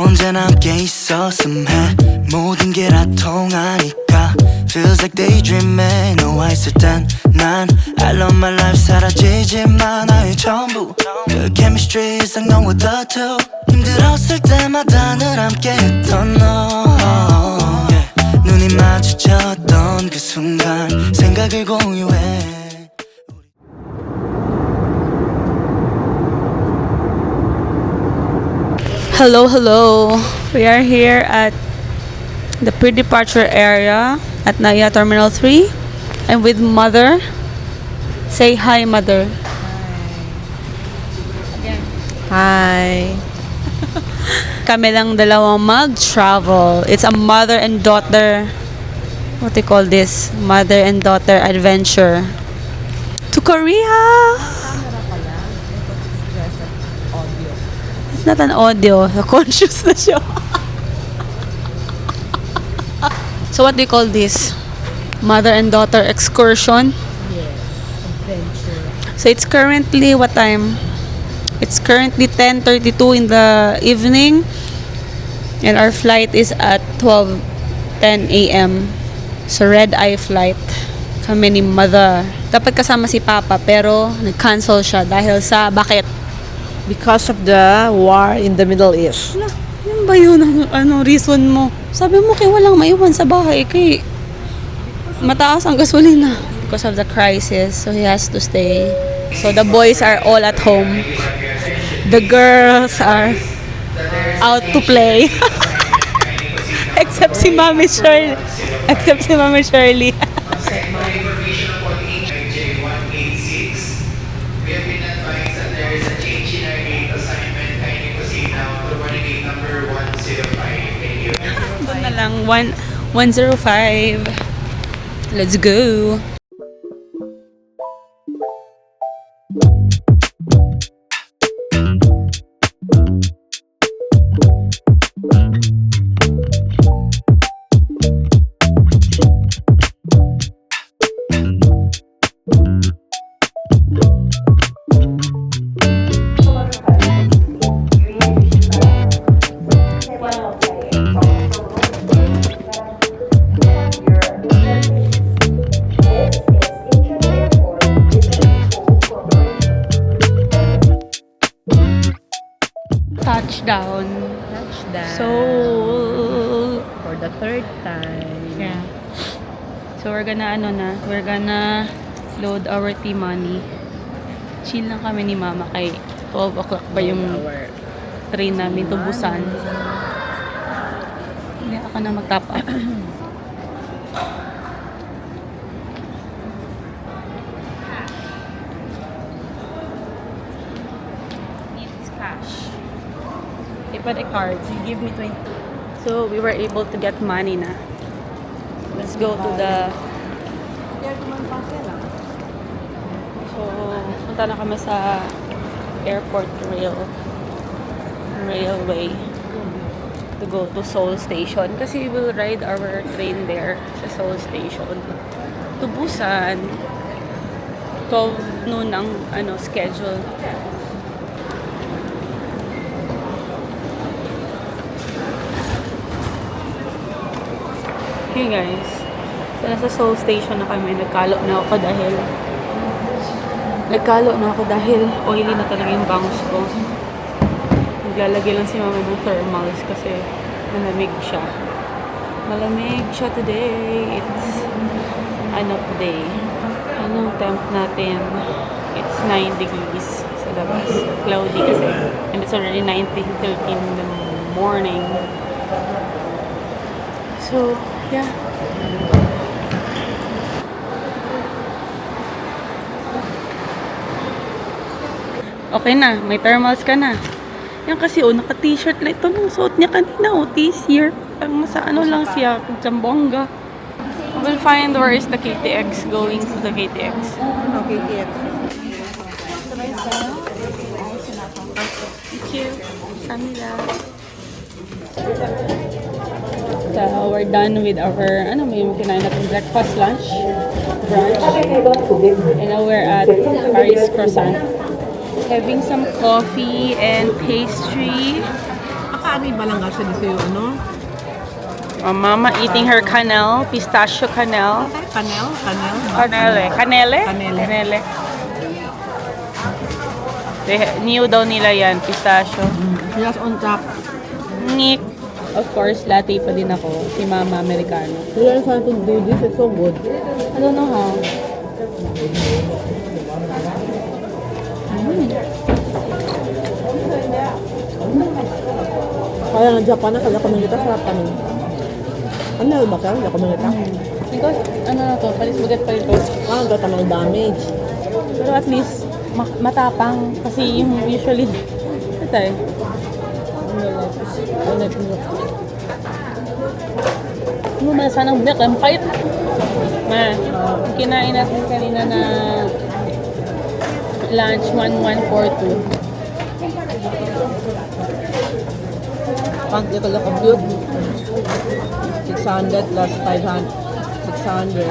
언제나 함께 있었음 해 모든 게 다 통하니까 Feels like daydreaming 너와 있을 땐 난 I love my life 사라지지만 나의 전부 The chemistry is like no other two 힘들었을 때마다 늘 함께 했던 너 yeah. 눈이 마주쳤던 그 순간 생각을 공유해 Hello. We are here at the pre-departure area at Naya Terminal 3. I'm with Mother. Say hi, Mother. Hi. Kami lang dalawang mag-travel. It's a mother and daughter, what do you call this? Mother and daughter adventure to Korea. It's not an audio. Conscious na siya. So what do you call this? Mother and daughter excursion? Yes, adventure. So it's currently what time? It's currently 10:32 in the evening. And our flight is at 12:10 a.m. So red eye flight. Kami ni Mother. Dapat kasama si Papa pero nag-cancel siya dahil sa bakit? Because of the war in the Middle East. Yun ba yun ang reason mo? Sabi mo kay walang maiwan sa bahay kay mataas ang gasolina. Because of the crisis, so he has to stay. So the boys are all at home. The girls are out to play. Except si Mami Shirley. Doon na lang 105. Let's go. Touchdown. Seoul. For the third time. Yeah. So we're gonna load our money. Chill lang kami ni Mama kay 12 o'clock ba yung train namin to Busan. Hindi ako na mag-top up. Needs cash. Iba the cards. You give me 20. So we were able to get money na. Let's go to the... So, punta na kami sa airport railway to go to Seoul Station. Kasi we will ride our train there sa Seoul Station to Busan. 12 noon ang schedule. Hey guys, so nasa Seoul Station na kami. Nagkalo na ako dahil oily na talaga yung bangus ko. Naglalagay lang si Mama ng thermals kasi malamig siya today. It's today? Anong temp natin? It's 9 degrees sa labas. Cloudy kasi. And it's already 9:13 in the morning. So, yeah. Okay na, may thermals ka na. Yan kasi naka-t-shirt lang. Ito nung suot niya kanina, this-year. Parang sa lang siya, Zamboanga. We'll find where is the KTX, going to the KTX. Oh, KTX. Thank you. Kamila. So, we're done with our, may kinain natin breakfast, lunch, brunch. And now we're at Paris Croissant. Having some coffee and pastry. Nakakaani ba lang kasi dito yung ano? Mama eating her canel, pistachio canel. Kanel? Canele. Canele? Canele. Canele. New daw nila yan, pistachio. Just on top. Nick. Of course, latte pa din ako. Si Mama Americano. You learn how to do this, it's so good. I don't know how. Kaya nga Japan na, kaya kami kita, sarap kami. Ano ba ka? Kaya kami kita. Because, ano na to, palis-bugat pa ito. Ang gata ng damage. Pero at least, matapang. Kasi yung usually, ito eh. Ano ba sanang milk? Ang pait. Ma, kinain natin kanina na lunch 1142. Pag di ko lang compute, 600 plus 500. 600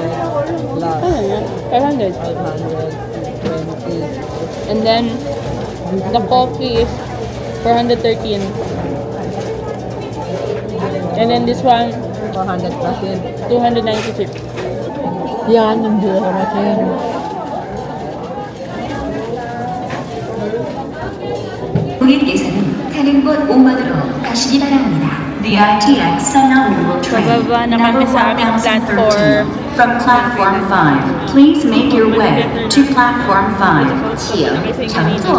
plus Ano yan? 500. 520. And then, the coffee is 413. And then this one, 400 plus yun. 296. Yan, yung buho natin. 고객께서는 타는 곳 5번으로 가시기 바랍니다. The RTX Sonoma train Bababa na kami number sa aming 1013 from platform 5. Please make your way to platform 5. Here, 장소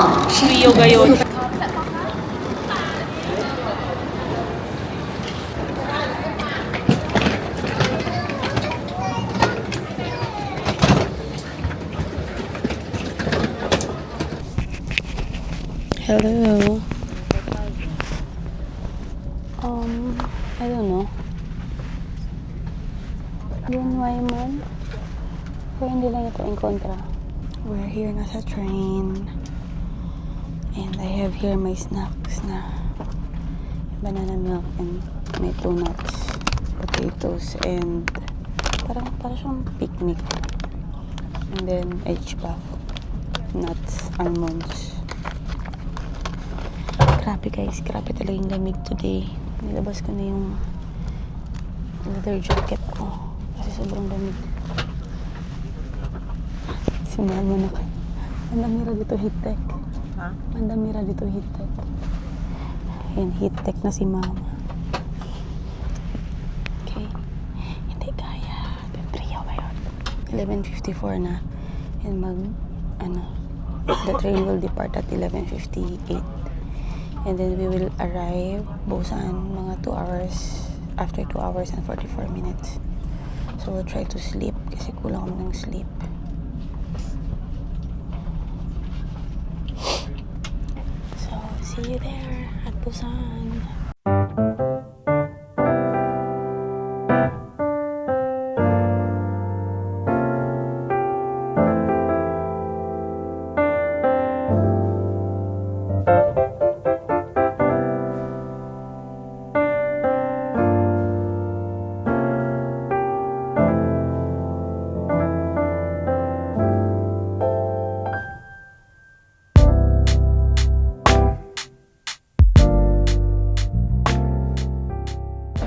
Yoga yun. Hello. I don't know. Yun, Wyman. Kaya hindi lang ito in kontra. We're here na sa train. And I have here my snacks na banana milk and may 2 nuts, potatoes, and para siyang picnic. And then HBAF, nuts, almonds. Grabe guys, grabe talaga yung lamig today. Nilabas ko na yung leather jacket ko kasi sobrang lamig. Si Mama na ka. Mandamira dito heat tech. Ha? Mandamira dito heat tech. Ayan, heat tech na si Mama. Okay. Hindi kaya. Trio ba yun? 11:54 na. And the train will depart at 11:58. And then we will arrive Busan mga 2 hours, after 2 hours and 44 minutes. So we'll try to sleep kasi kulang kami ng sleep. So see you there at Busan.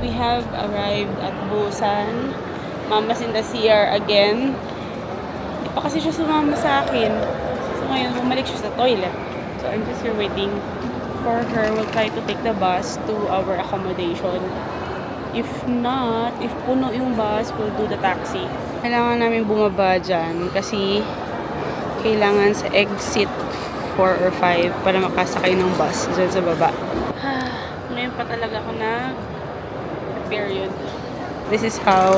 We have arrived at Busan. Mama's in the CR again. Hindi pa kasi siya sumama sa akin. So ngayon, bumalik siya sa toilet. So I'm just here waiting for her. We'll try to take the bus to our accommodation. If not, if puno yung bus, we'll do the taxi. Kailangan namin bumaba dyan kasi kailangan sa exit 4 or 5 para makasakay ng bus dyan sa baba. Ngayon pa talaga ako na period. This is how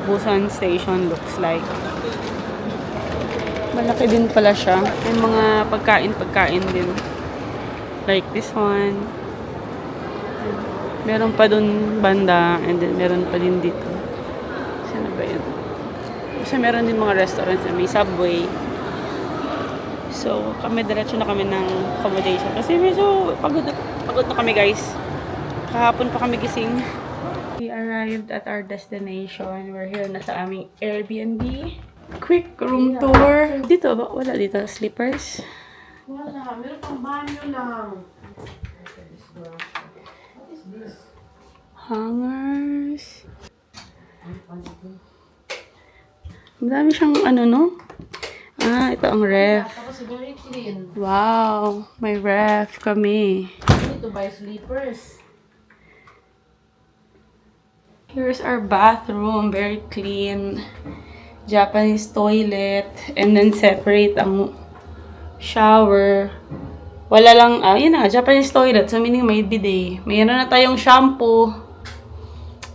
Busan Station looks like. Malaki din pala siya. May mga pagkain din. Like this one. Meron pa dun banda and then meron pa din dito. Saan ba yun? Kasi meron din mga restaurants na may Subway. So, diretso na kami ng accommodation. Kasi medyo pagod na kami guys. Kahapon pa kami gising. We arrived at our destination. We're here na sa aming Airbnb. Quick room tour. Dito ba? Wala dito. Slippers. Wala, meron pang banyo lang. Hangers. Ang dami siyang ano, no? Ah, ito ang ref. Tapos very clean. Wow, may ref kami. You need to buy slippers. Here's our bathroom, very clean. Japanese toilet, and then separate ang shower. Wala lang, yun na, Japanese toilet, so meaning may bidet. Mayroon na tayong shampoo.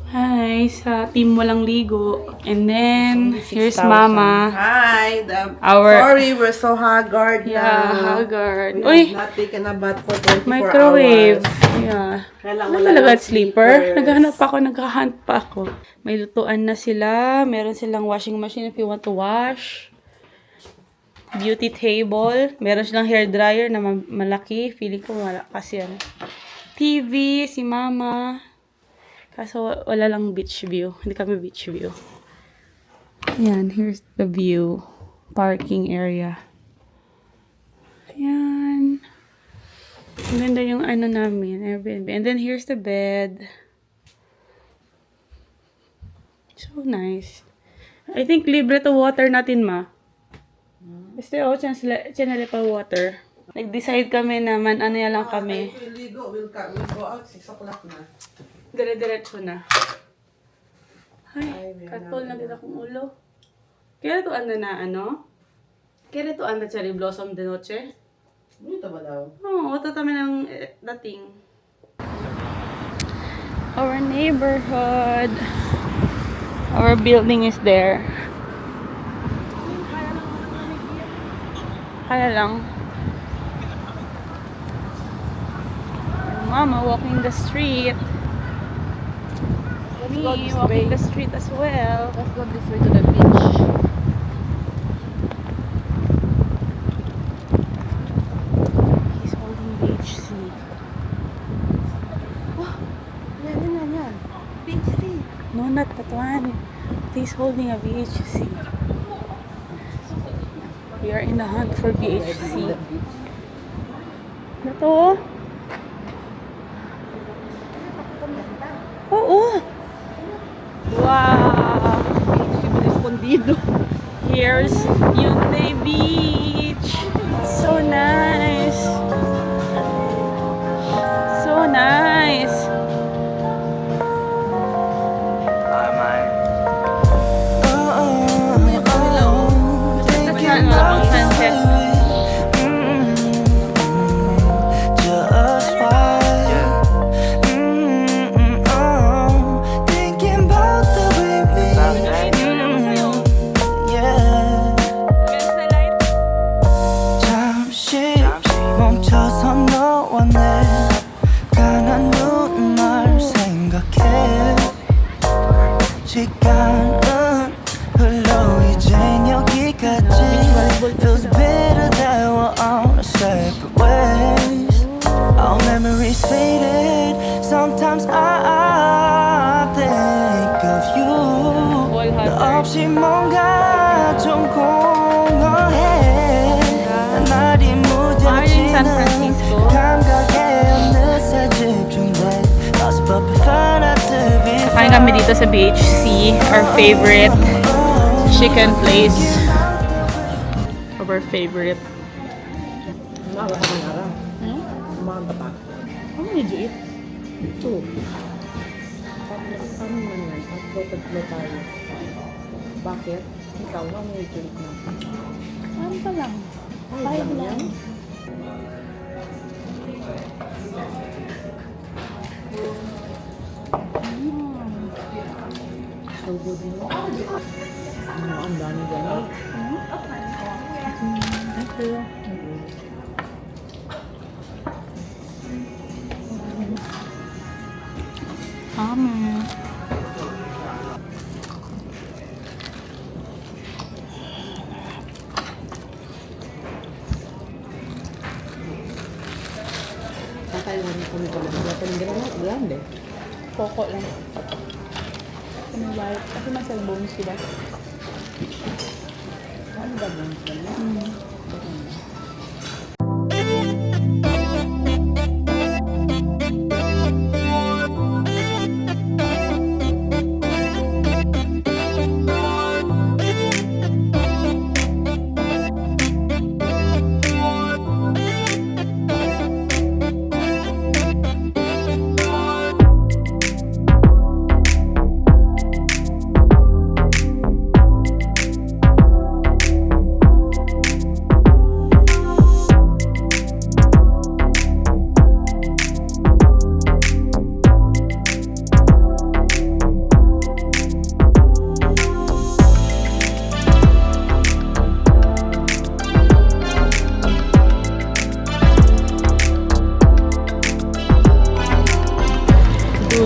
Hi, sa team walang ligo. And then, here's Mama. Hi. Our- Sorry, we're so haggard Yeah, na. haggard. We Uy, have not taken a bath for 24 microwave. hours. Yeah. Kailangan Ano wala talaga ng at sleeper? sleepers. Naghahanap ako, naghahunt pa ako. May lutuan na sila. Meron silang washing machine if you want to wash. Beauty table. Meron silang hair dryer na malaki. Feeling ko malakas yan. TV, si Mama. Kaso wala lang beach view. Hindi kami beach view. Ayan, here's the view. Parking area. Ayan. Ang ganda yung ano namin, Airbnb. And then here's the bed. So nice. I think libre to water natin, Ma. Basta chanele pa water. Nag-decide kami naman, ano yan lang kami. We'll go out 6 o'clock na. Dire-diretso na. Ay, katol na dito akong ulo. Kaya ito anda na ano? Kaya ito anda cherry blossom de noche? Dito ba daw? Oo, ito kami ng dating. Our neighborhood. Our building is there. Kaya lang. Mama walking the street. Me walking the street as well. Let's go this way to the beach. He's holding BHC. Yan. BHC. No, not that one. He's holding a BHC. We are in the hunt for BHC. Ito. Oo. Wow. Escondido. Here's Yunde Beach. So nice. So nice. Thinking Ano, about ang sunset. just why. Thinking about the way we. Yeah. 잠시 멈춰서 너와 내 가난 눈을 생각해. 시간은 흘러 이젠 여기까지. Feels bitter that we're on separate ways. Our memories faded. Sometimes I think of you. 너 없이 뭔가 좀 공허해. 날이 San 무뎌지는 Francisco. 감각에 어느새 집중돼. Lost but prefer not to be Kain kami dito sa BHC, our favorite chicken place. Our favorite. Umaga ka ng araw. Umaga pa. How many did you eat? 2. Kami man yan. Tatlo tayo. Bakit? Ikaw na may drink na. Ano pa lang? Ay, lang yan. So good mo. Ang dami gano'n. Amen. Tataiwan ko nito lang. Wala pa rin gano'n. Grande. Koko lang. Ano ba? Kasi may cellphone sila. Ano ba ba?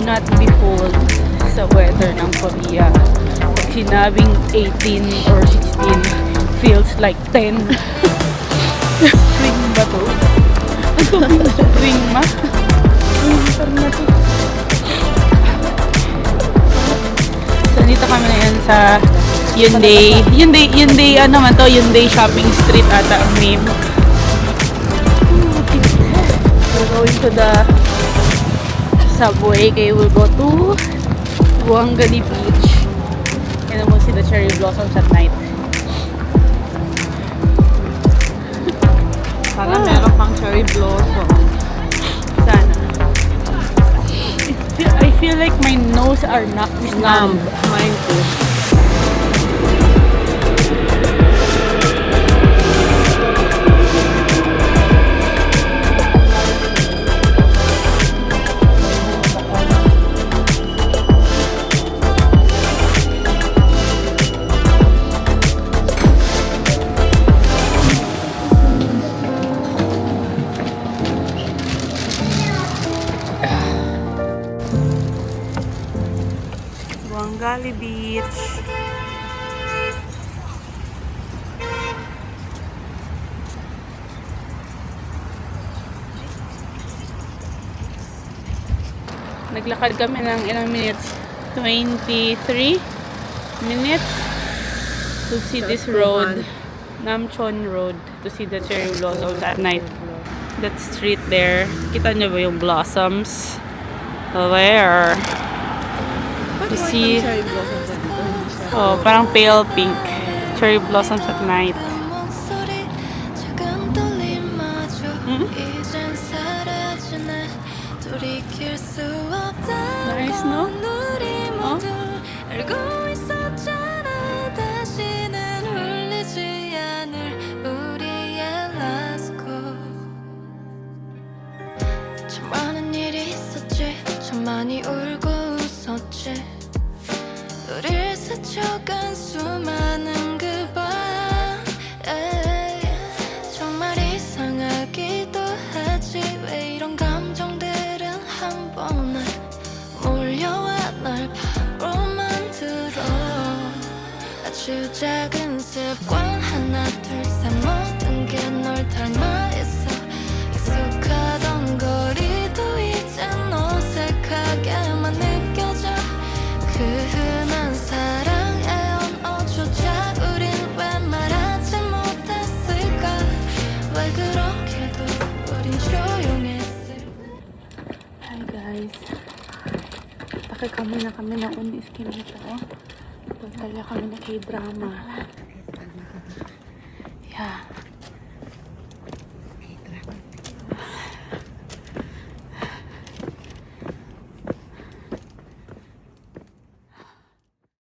not be fooled sa weather ng Korea. Pag sinabing 18 or 16, feels like 10. Spring ba to? Spring ma? Parang na to. So, dito kami ngayon sa Hyundai. Hyundai, ano man to? Hyundai Shopping Street ata ang name. We're going to the subway. Okay, we'll go to Buangani Beach. And then we'll see the cherry blossoms at night. Sana meron pang cherry blossom. Sana. I feel like my nose are not numb. Mine too. Buangani Beach. Naglakad kami ng ilang minutes? 23 minutes to see this road. Namcheon Road, to see the cherry blossoms at night. That street there. Kita nyo ba yung blossoms? There. You see, Cherry blossoms dito. oh, parang pale pink. Cherry blossoms at night. 목소리 작은 떨림마저 이젠 사라지네 돌이킬 수 Nice, no? 없다고 우리 모두 알고 있었잖아 다시는 울리지 않을 우리의 last call 참 많은 일이 있었지 참 많이 울고 웃었지 우릴 스쳐간 수많은 그 밤 정말 이상하기도 하지 왜 이런 감정들은 한 번에 몰려와 날 바로 만들어 아주 작은 습관 하나 둘 셋 모든 게 널 닮아 있어 익숙하던 거리도 이젠 어색하게만 느껴져 그 흔한 사랑의 언어조차 우린 왜 말하지 못했을까 왜 그렇게도 우린 조용했을까 Hi guys. Takay kami na kami ng uniskin nito. Pagtalya kami na K-drama. Yeah.